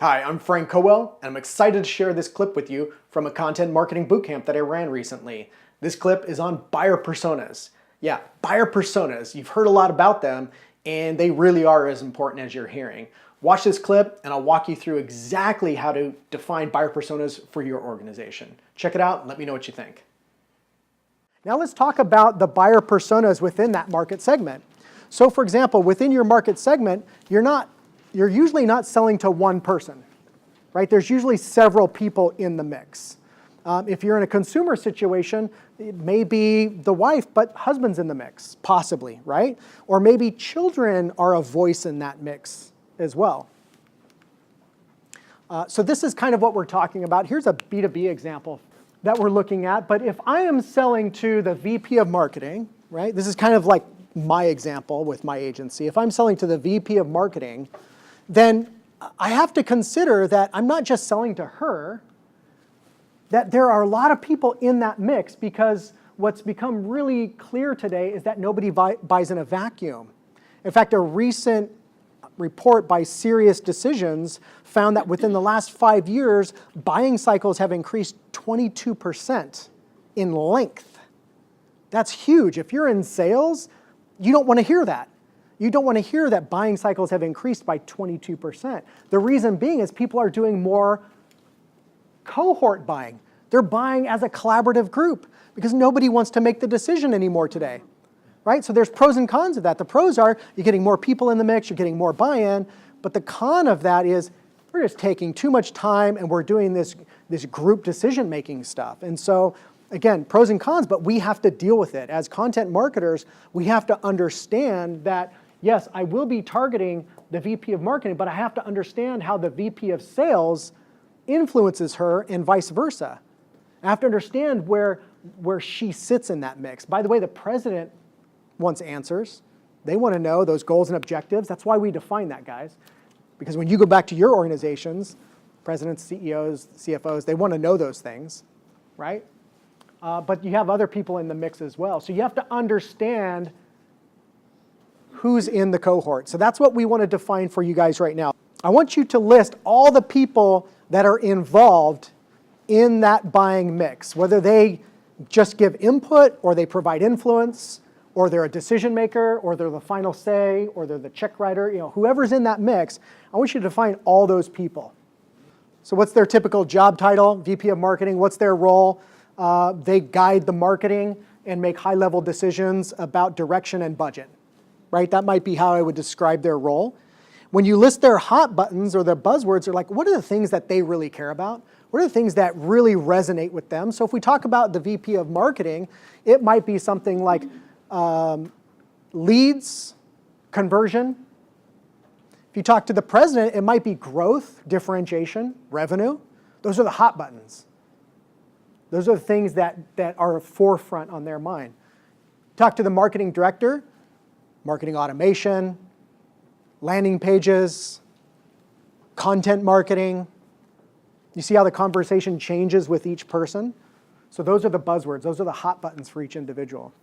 Hi, I'm Frank Cowell, and I'm excited to share this clip with you from a Content Marketing Bootcamp that I ran recently. This clip is on buyer personas. Yeah, buyer personas. You've heard a lot about them, and they really are as important as you're hearing. Watch this clip, and I'll walk you through exactly how to define buyer personas for your organization. Check it out, and let me know what you think. Now let's talk about the buyer personas within that market segment. So for example, within your market segment, you're usually not selling to one person, right? There's usually several people in the mix. If you're in a consumer situation, it may be the wife, but husband's in the mix, possibly, right? Or maybe children are a voice in that mix as well. So this is kind of what we're talking about. Here's a B2B example that we're looking at. But if I am selling to the VP of marketing, right? This is kind of like my example with my agency. If I'm selling to the VP of marketing, then I have to consider that I'm not just selling to her, that there are a lot of people in that mix, because what's become really clear today is that nobody buys in a vacuum. In fact, a recent report by Serious Decisions found that within the last 5 years, buying cycles have increased 22% in length. That's huge. If you're in sales, you don't want to hear that. You don't want to hear that buying cycles have increased by 22%. The reason being is people are doing more cohort buying. They're buying as a collaborative group because nobody wants to make the decision anymore today, right? So there's pros and cons of that. The pros are you're getting more people in the mix, you're getting more buy-in, but the con of that is we're just taking too much time and we're doing this group decision-making stuff. And so again, pros and cons, but we have to deal with it. As content marketers, we have to understand that, yes, I will be targeting the VP of marketing, but I have to understand how the VP of sales influences her and vice versa. I have to understand where she sits in that mix. By the way, the president wants answers. They want to know those goals and objectives. That's why we define that, guys. Because when you go back to your organizations, presidents, CEOs, CFOs, they want to know those things, right? But you have other people in the mix as well. So you have to understand who's in the cohort. So that's what we want to define for you guys right now. I want you to list all the people that are involved in that buying mix, whether they just give input or they provide influence, or they're a decision maker, or they're the final say, or they're the check writer, whoever's in that mix. I want you to define all those people. So what's their typical job title? VP of marketing, what's their role? They guide the marketing and make high-level decisions about direction and budget, right? That might be how I would describe their role. When you list their hot buttons or their buzzwords, they're like, what are the things that they really care about? What are the things that really resonate with them? So if we talk about the VP of marketing, it might be something like leads, conversion. If you talk to the president, it might be growth, differentiation, revenue. Those are the hot buttons. Those are the things that are forefront on their mind. Talk to the marketing director, marketing automation, landing pages, content marketing. You see how the conversation changes with each person? So those are the buzzwords. Those are the hot buttons for each individual.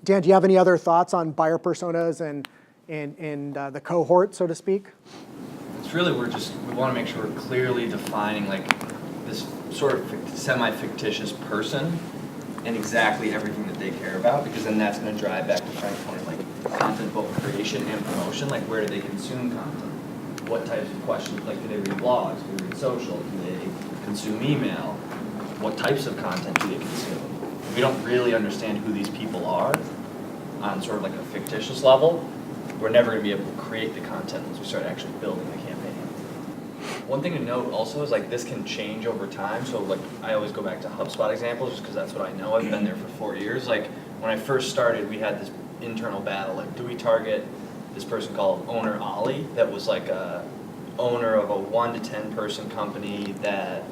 Dan, do you have any other thoughts on buyer personas and the cohort, so to speak? It's really, we want to make sure we're clearly defining like this sort of semi-fictitious person and exactly everything that they care about, because then that's going to drive back to Frank's point, like content both creation and promotion. Like, where do they consume content? What types of questions? Like, do they read blogs? Do they read social? Do they consume email? What types of content do they consume? If we don't really understand who these people are on sort of like a fictitious level, we're never going to be able to create the content once we start actually building the campaign. One thing to note also is like this can change over time. So like I always go back to HubSpot examples just because that's what I know. I've been there for 4 years. Like when I first started, we had this internal battle. Like, do we target this person called Owner Ollie that was like a owner of a 1 to 10 person company that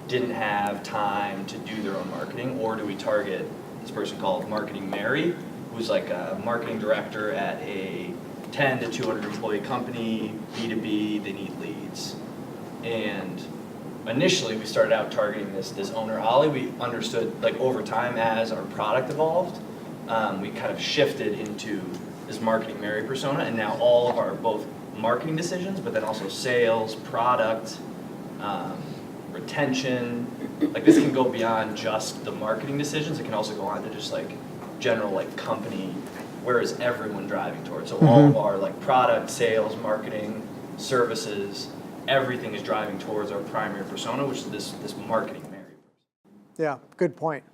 didn't have time to do their own marketing, or do we target this person called Marketing Mary, who's like a marketing director at a 10 to 200 employee company, B2B, they need leads. And initially we started out targeting this owner Ollie. We understood like over time as our product evolved, we kind of shifted into this Marketing Mary persona, and now all of our both marketing decisions, but then also sales, product, retention. Like this can go beyond just the marketing decisions. It can also go on to just like general like company, where is everyone driving towards? So all of our like product, sales, marketing, services, everything is driving towards our primary persona, which is this marketing Mary. Yeah, good point.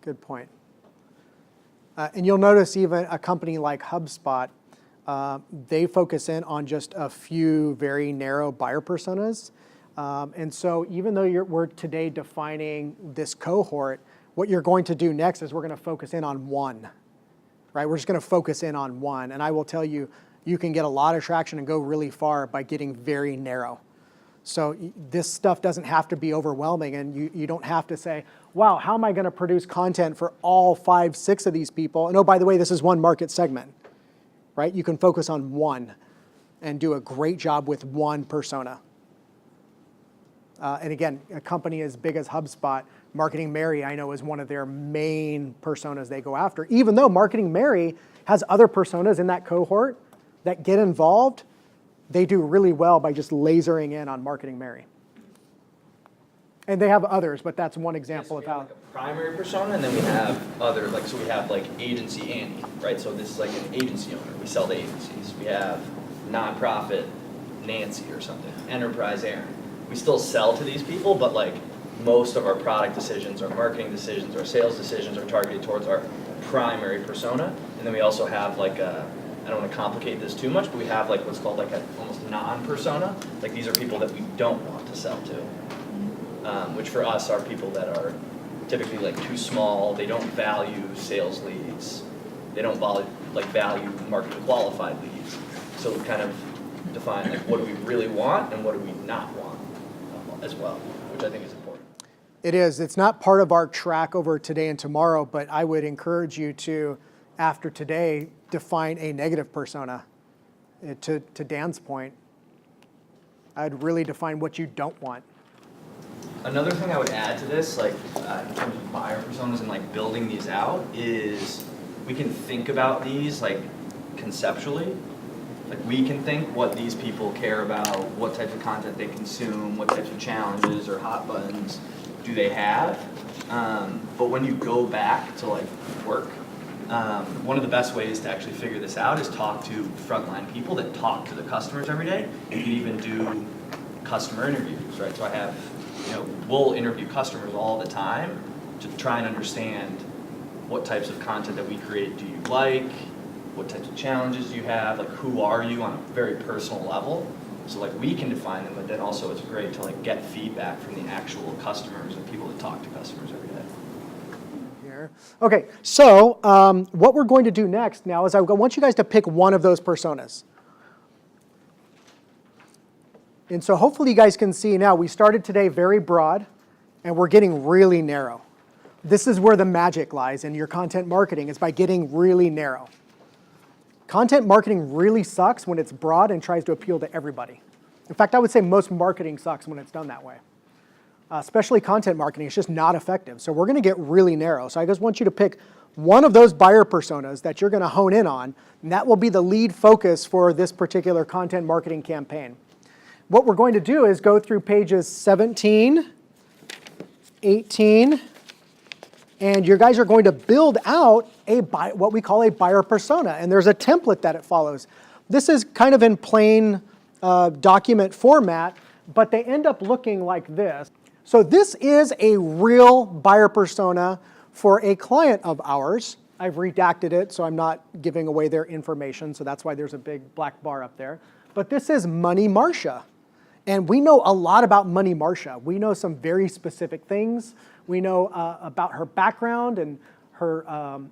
Good point. And you'll notice even a company like HubSpot, they focus in on just a few very narrow buyer personas. And so even though we're today defining this cohort, what you're going to do next is we're going to focus in on one, right? We're just going to focus in on one. And I will tell you, you can get a lot of traction and go really far by getting very narrow. So this stuff doesn't have to be overwhelming, and you don't have to say, wow, how am I going to produce content for all 5, 6 of these people? And oh, by the way, this is one market segment, right? You can focus on one and do a great job with one persona. And again, a company as big as HubSpot, Marketing Mary, I know, is one of their main personas they go after, even though Marketing Mary has other personas in that cohort that get involved. They do really well by just lasering in on Marketing Mary. And they have others, but that's one example of how. Like a primary persona, and then we have other, like, so we have like agency Andy, right? So this is like an agency owner. We sell to agencies. We have nonprofit Nancy or something, enterprise Aaron. We still sell to these people, but like most of our product decisions, our marketing decisions, our sales decisions are targeted towards our primary persona. And then we also have like a, I don't want to complicate this too much, but we have like what's called like a almost non-persona. Like these are people that we don't want to sell to, which for us are people that are typically like too small. They don't value sales leads. They don't value marketing qualified leads. So we kind of define like what do we really want and what do we not want as well, which I think is important. It is. It's not part of our track over today and tomorrow, but I would encourage you to, after today, define a negative persona. To Dan's point, I'd really define what you don't want. Another thing I would add to this, like in terms of buyer personas and like building these out, is we can think about these like conceptually. Like we can think what these people care about, what types of content they consume, what types of challenges or hot buttons do they have. But when you go back to like work, one of the best ways to actually figure this out is talk to frontline people that talk to the customers every day. You can even do customer interviews, right? So I have, we'll interview customers all the time to try and understand what types of content that we create do you like, what types of challenges do you have, like who are you on a very personal level. So like we can define them, but then also it's great to like get feedback from the actual customers and people that talk to customers every day. Here. Okay, so what we're going to do next now is I want you guys to pick one of those personas. And so hopefully you guys can see now we started today very broad and we're getting really narrow. This is where the magic lies in your content marketing, is by getting really narrow. Content marketing really sucks when it's broad and tries to appeal to everybody. In fact, I would say most marketing sucks when it's done that way. Especially content marketing, it's just not effective. So we're going to get really narrow. So I just want you to pick one of those buyer personas that you're going to hone in on, and that will be the lead focus for this particular content marketing campaign. What we're going to do is go through pages 17, 18, and you guys are going to build out what we call a buyer persona, and there's a template that it follows. This is kind of in plain document format, but they end up looking like this. So this is a real buyer persona for a client of ours. I've redacted it, so I'm not giving away their information, so that's why there's a big black bar up there. But this is Money Marcia, and we know a lot about Money Marcia. We know some very specific things. We know about her background and her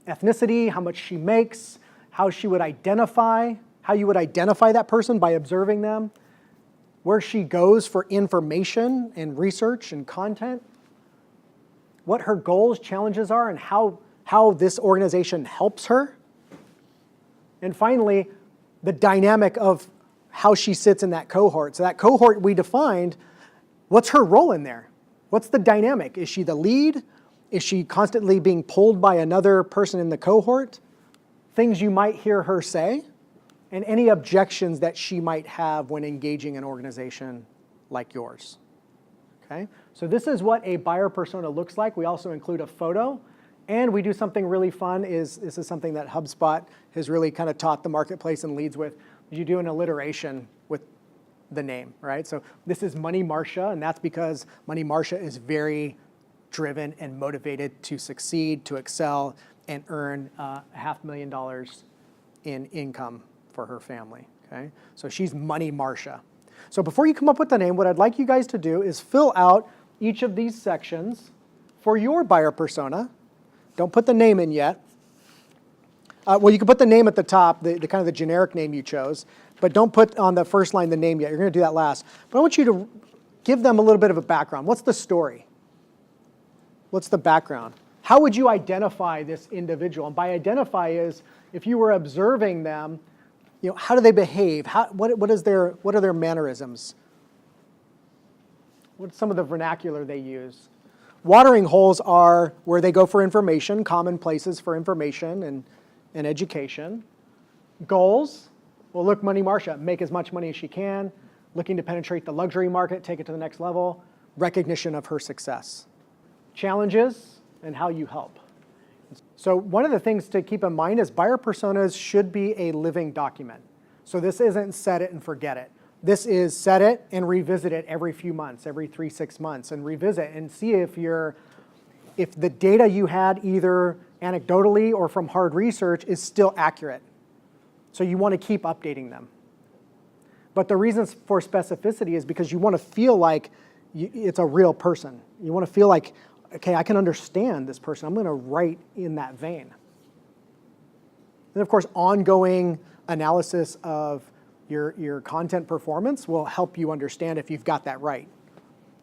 ethnicity, how much she makes, how you would identify that person by observing them, where she goes for information and research and content, what her goals, challenges are, and how this organization helps her. And finally, the dynamic of how she sits in that cohort. So that cohort we defined, what's her role in there? What's the dynamic? Is she the lead? Is she constantly being pulled by another person in the cohort? Things you might hear her say. and any objections that she might have when engaging an organization like yours. Okay? So this is what a buyer persona looks like. We also include a photo, and we do something really fun. This is something that HubSpot has really kind of taught the marketplace and leads with. You do an alliteration with the name, right? So this is Money Marsha, and that's because Money Marsha is very driven and motivated to succeed, to excel, and earn $500,000 in income for her family, okay? So she's Money Marsha. So before you come up with the name, what I'd like you guys to do is fill out each of these sections for your buyer persona. Don't put the name in yet. Well, you can put the name at the top, the kind of the generic name you chose, but don't put on the first line the name yet. You're going to do that last. But I want you to give them a little bit of a background. What's the story? What's the background? How would you identify this individual? And by identify is if you were observing them, how do they behave? What are their mannerisms? What's some of the vernacular they use? Watering holes are where they go for information, common places for information and education. Goals, well, look, Money Marsha, make as much money as she can, looking to penetrate the luxury market, take it to the next level, recognition of her success. Challenges and how you help. So one of the things to keep in mind is buyer personas should be a living document. So this isn't set it and forget it. This is set it and revisit it every few months, every 3-6 months, and revisit and see if the data you had either anecdotally or from hard research is still accurate. So you want to keep updating them. But the reason for specificity is because you want to feel like it's a real person. You want to feel like, okay, I can understand this person. I'm going to write in that vein. And of course, ongoing analysis of your content performance will help you understand if you've got that right.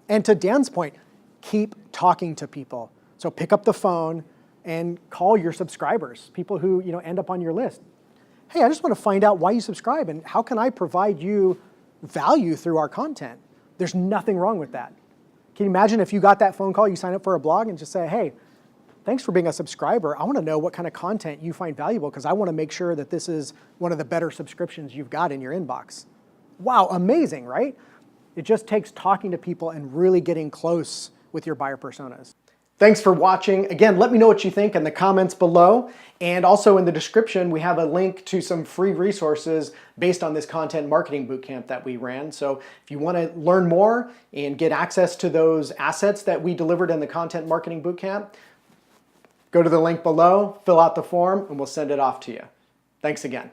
And to Dan's point, keep talking to people. So pick up the phone and call your subscribers, people who end up on your list. Hey, I just want to find out why you subscribe and how can I provide you value through our content? There's nothing wrong with that. Can you imagine if you got that phone call, you sign up for a blog and just say, hey, thanks for being a subscriber. I want to know what kind of content you find valuable because I want to make sure that this is one of the better subscriptions you've got in your inbox. Wow, amazing, right? It just takes talking to people and really getting close with your buyer personas. Thanks for watching. Again, let me know what you think in the comments below. And also in the description, we have a link to some free resources based on this Content Marketing Bootcamp that we ran. So if you want to learn more and get access to those assets that we delivered in the Content Marketing Bootcamp, go to the link below, fill out the form, and we'll send it off to you. Thanks again.